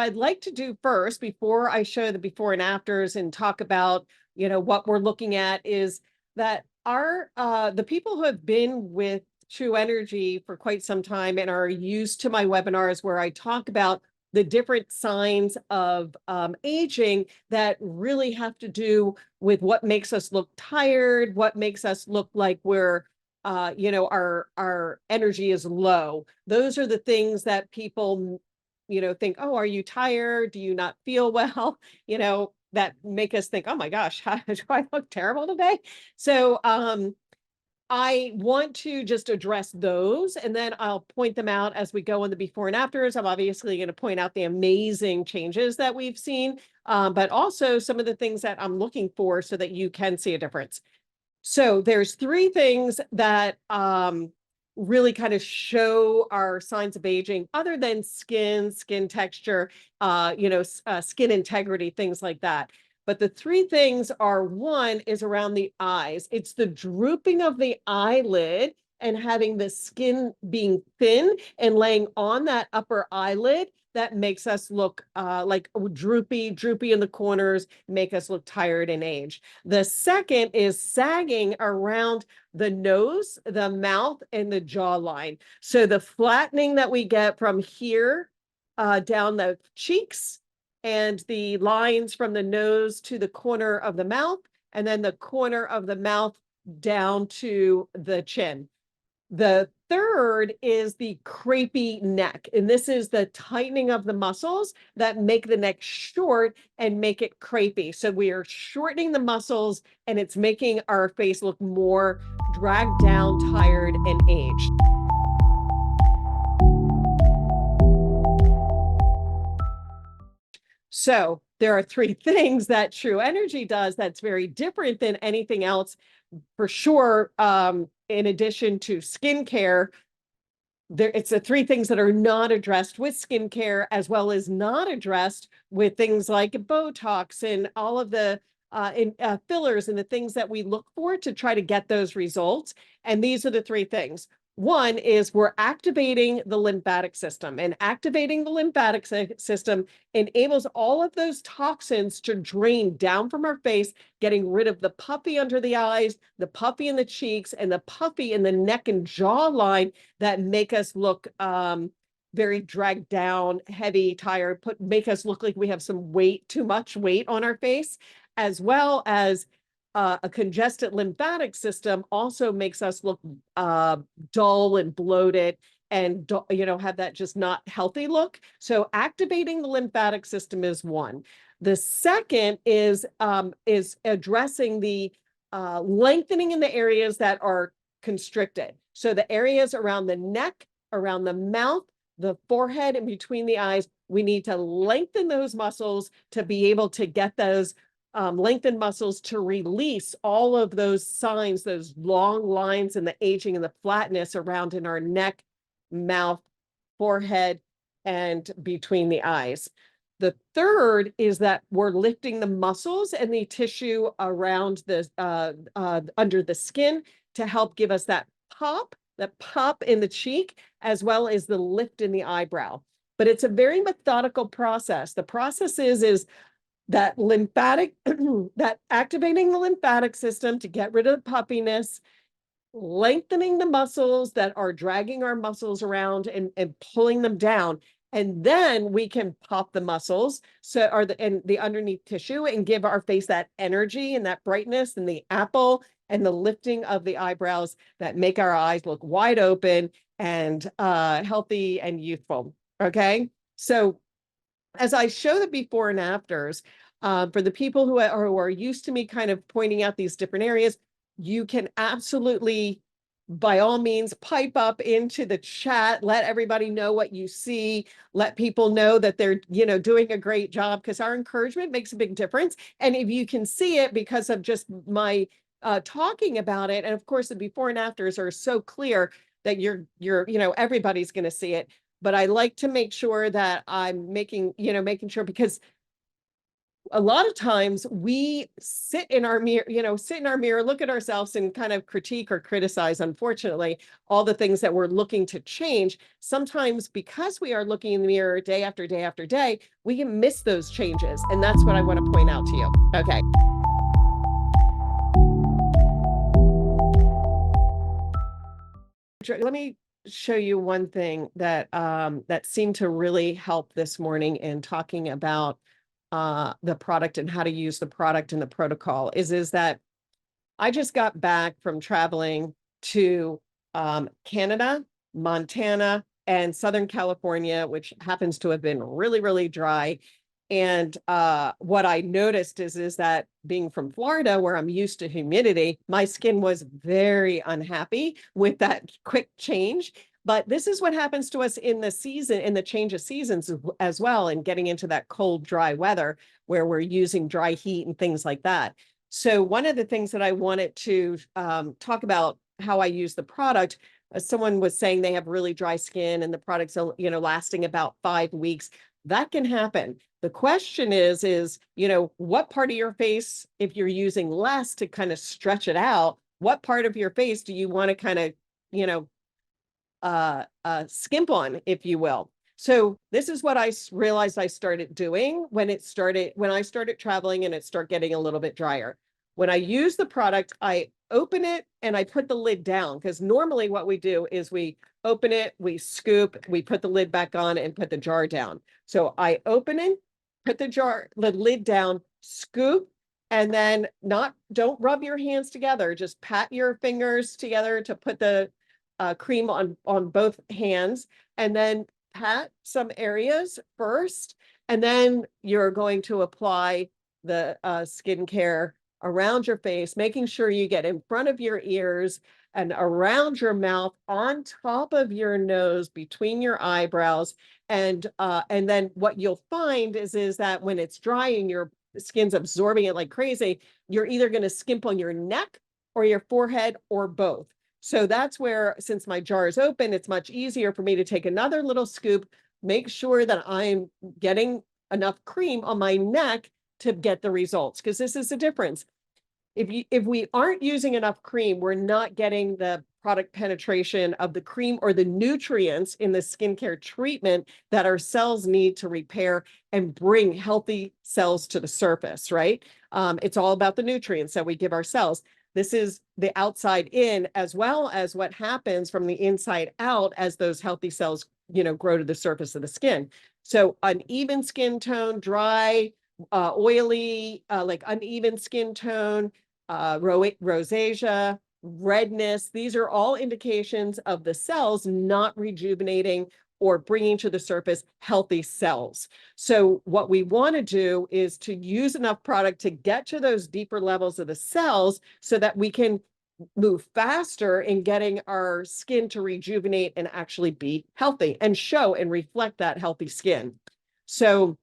I'd like to do first, before I show the before and afters and talk about, what we're looking at, is that the people who have been with Tru Energy for quite some time and are used to my webinars where I talk about the different signs of aging that really have to with what makes us look tired, what makes us look like we're our energy is low. Those are the things that people, think, oh, are you tired? Do you not feel well? That make us think, oh my gosh, how, do I look terrible today? So I want to just address those, and then I'll point them out as we go on the before and afters. I'm obviously going to point out the amazing changes that we've seen, but also some of the things that I'm looking for so that you can see a difference. So there's three things that really kind of show our signs of aging, other than skin texture, skin integrity, things like that. But the three things are: one is around the eyes. It's the drooping of the eyelid and having the skin being thin and laying on that upper eyelid that makes us look like droopy in the corners, make us look tired and aged. The second is sagging around the nose, the mouth, and the jawline. So the flattening that we get from here down the cheeks, and the lines from the nose to the corner of the mouth, and then the corner of the mouth down to the chin. The third is the crepey neck, and this is the tightening of the muscles that make the neck short and make it crepey. So we are shortening the muscles, and it's making our face look more dragged down, tired, and aged. So there are three things that Tru Energy does that's very different than anything else, for sure. In addition to skincare, it's the three things that are not addressed with skincare, as well as not addressed with things like Botox and all of the fillers and the things that we look for to try to get those results. And these are the three things. One is we're activating the lymphatic system, and activating the lymphatic system enables all of those toxins to drain down from our face, getting rid of the puffy under the eyes, the puffy in the cheeks, and the puffy in the neck and jawline that make us look very dragged down, heavy, tired, make us look like we have some weight, too much weight on our face, as well as a congested lymphatic system also makes us look dull and bloated, and have that just not healthy look. So activating the lymphatic system is one. The second is addressing the lengthening in the areas that are constricted. So the areas around the neck, around the mouth, the forehead, and between the eyes, we need to lengthen those muscles to be able to get those lengthened muscles to release all of those signs, those long lines and the aging and the flatness around in our neck, mouth, forehead, and between the eyes. The third is that we're lifting the muscles and the tissue around the under the skin to help give us that pop in the cheek, as well as the lift in the eyebrow. But it's a very methodical process. The process is that lymphatic, that activating the lymphatic system to get rid of the puffiness, lengthening the muscles that are dragging our muscles around and pulling them down. And then we can pop the muscles, and the underneath tissue, and give our face that energy and that brightness, and the apple and the lifting of the eyebrows that make our eyes look wide open and healthy and youthful. Okay. So as I show the before and afters, for the people who are used to me kind of pointing out these different areas, you can absolutely, by all means, pipe up into the chat, let everybody know what you see, let people know that they're, doing a great job, because our encouragement makes a big difference. And if you can see it because of just my talking about it, and of course the before and afters are so clear that everybody's going to see it. But I like to make sure that I'm making sure, because a lot of times we sit in our mirror, look at ourselves and kind of critique or criticize, unfortunately, all the things that we're looking to change. Sometimes because we are looking in the mirror day after day after day, we can miss those changes. And that's what I want to point out to you. Okay. Let me show you one thing that that seemed to really help this morning in talking about the product and how to use the product and the protocol is that I just got back from traveling to Canada, Montana, and Southern California, which happens to have been really, really dry. And what I noticed is that being from Florida, where I'm used to humidity, my skin was very unhappy with that quick change. But this is what happens to us in the season, in the change of seasons as well, and getting into that cold, dry weather where we're using dry heat and things like that. So one of the things that I wanted to talk about how I use the product, someone was saying they have really dry skin and the product's, lasting about 5 weeks. That can happen. The question is, what part of your face, if you're using less to kind of stretch it out, what part of your face do you want to kind of, skimp on, if you will? So this is what I realized I started doing when I started traveling and it started getting a little bit drier. When I use the product, I open it and I put the lid down, because normally what we do is we open it, we scoop, we put the lid back on and put the jar down. So I open it, put the lid down, scoop, and then don't rub your hands together. Just pat your fingers together to put the cream on both hands, and then pat some areas first, and then you're going to apply the skincare around your face, making sure you get in front of your ears and around your mouth, on top of your nose, between your eyebrows. And then what you'll find is that when it's dry and your skin's absorbing it like crazy, you're either going to skimp on your neck or your forehead or both. So that's where, since my jar is open, it's much easier for me to take another little scoop, make sure that I'm getting enough cream on my neck to get the results, because this is the difference. If we aren't using enough cream, we're not getting the product penetration of the cream or the nutrients in the skincare treatment that our cells need to repair and bring healthy cells to the surface, right? It's all about the nutrients that we give our cells. This is the outside in, as well as what happens from the inside out as those healthy cells, grow to the surface of the skin. So uneven skin tone, dry, oily, like uneven skin tone, rosacea, redness. These are all indications of the cells not rejuvenating or bringing to the surface healthy cells. So what we want to do is to use enough product to get to those deeper levels of the cells so that we can move faster in getting our skin to rejuvenate and actually be healthy and show and reflect that healthy skin. So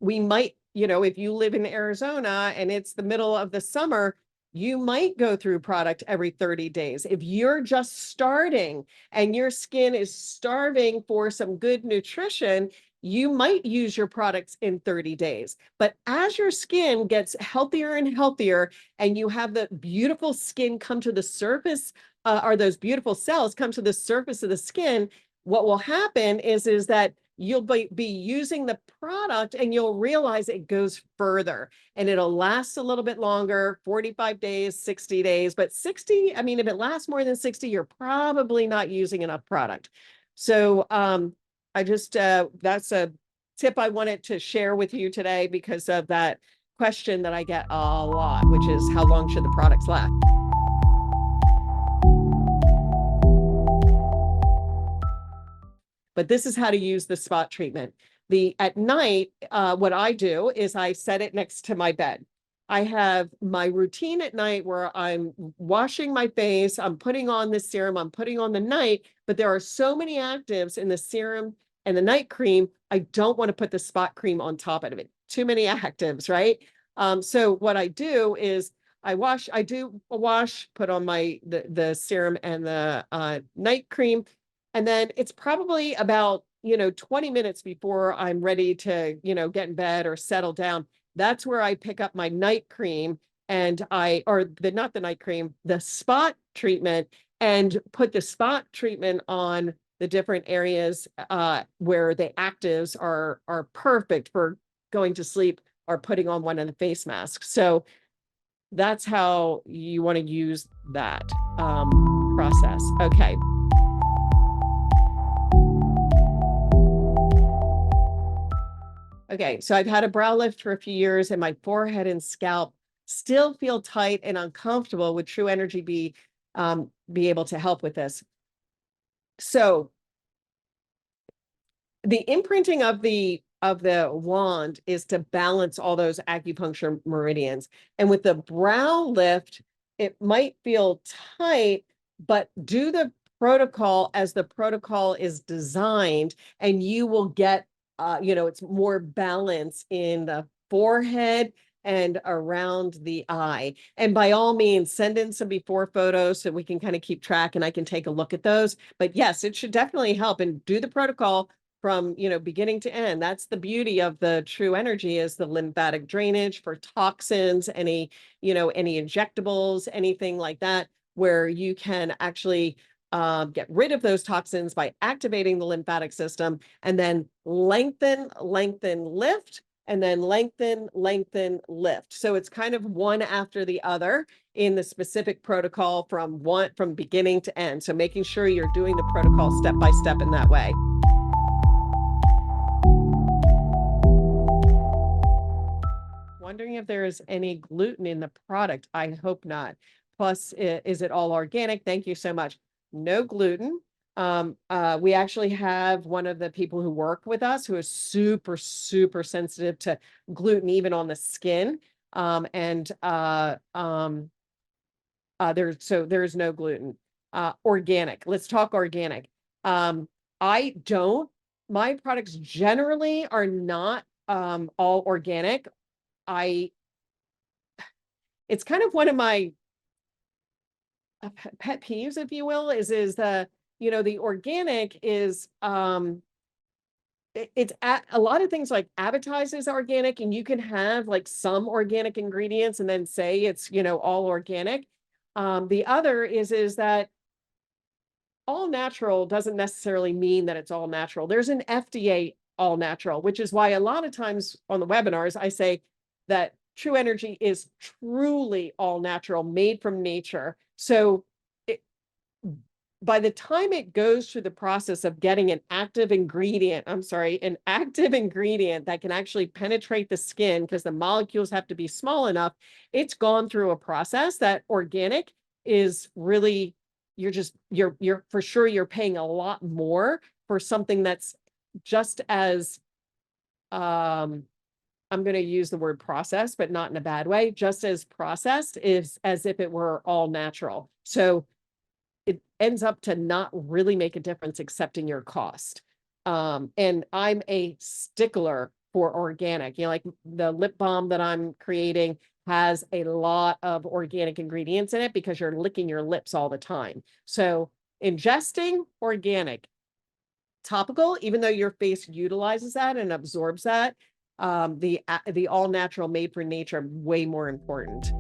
we might, if you live in Arizona and it's the middle of the summer, you might go through product every 30 days. If you're just starting and your skin is starving for some good nutrition, you might use your products in 30 days. But as your skin gets healthier and healthier, and you have the beautiful skin come to the surface, or those beautiful cells come to the surface of the skin, what will happen is that you'll be using the product and you'll realize it goes further and it'll last a little bit longer, 45 days, 60 days. But 60, I mean, if it lasts more than 60, you're probably not using enough product. So I just, that's a tip I wanted to share with you today because of that question that I get a lot, which is how long should the products last? But this is how to use the spot treatment. At night, what I do is I set it next to my bed. I have my routine at night where I'm washing my face, I'm putting on the serum, I'm putting on the night, but there are so many actives in the serum and the night cream, I don't want to put the spot cream on top of it. Too many actives, right? So what I do is I do a wash, put on the serum and the night cream, and then it's probably about, 20 minutes before I'm ready to, get in bed or settle down. that's where I pick up my night cream and not the night cream, the spot treatment, and put the spot treatment on the different areas where the actives are perfect for going to sleep or putting on one of the face masks. So that's how you want to use that process. Okay. Okay, so I've had a brow lift for a few years and my forehead and scalp still feel tight and uncomfortable. Would True Energy be able to help with this? So the imprinting of the wand is to balance all those acupuncture meridians. And with the brow lift, it might feel tight, but do the protocol as the protocol is designed, and you will get, it's more balance in the forehead and around the eye. And by all means, send in some before photos so we can kind of keep track and I can take a look at those. But yes, it should definitely help, and do the protocol from beginning to end. That's the beauty of the True Energy, is the lymphatic drainage for toxins, any injectables, anything like that, where you can actually get rid of those toxins by activating the lymphatic system, and then lengthen, lift, and then lengthen, lift. So it's kind of one after the other in the specific protocol from beginning to end. So making sure you're doing the protocol step by step in that way. Wondering if there is any gluten in the product. I hope not. Plus, is it all organic? Thank you so much. No gluten. We actually have one of the people who work with us who is super, super sensitive to gluten, even on the skin. There's no gluten. Organic. Let's talk organic. My products generally are not all organic. It's kind of one of my pet peeves, if you will, is the organic is it's a lot of things like advertises organic, and you can have like some organic ingredients and then say it's all organic. The other is that all natural doesn't necessarily mean that it's all natural. There's an FDA all natural, which is why a lot of times on the webinars I say that True Energy is truly all natural, made from nature. So by the time it goes through the process of getting an active ingredient that can actually penetrate the skin, because the molecules have to be small enough, it's gone through a process that organic is really, you're for sure, you're paying a lot more for something that's just as, I'm going to use the word processed, but not in a bad way, just as processed is as if it were all natural. So it ends up to not really make a difference except in your cost. And I'm a stickler for organic. Like the lip balm that I'm creating has a lot of organic ingredients in it because you're licking your lips all the time. So ingesting organic, topical, even though your face utilizes that and absorbs that, the all natural, made for nature, way more important.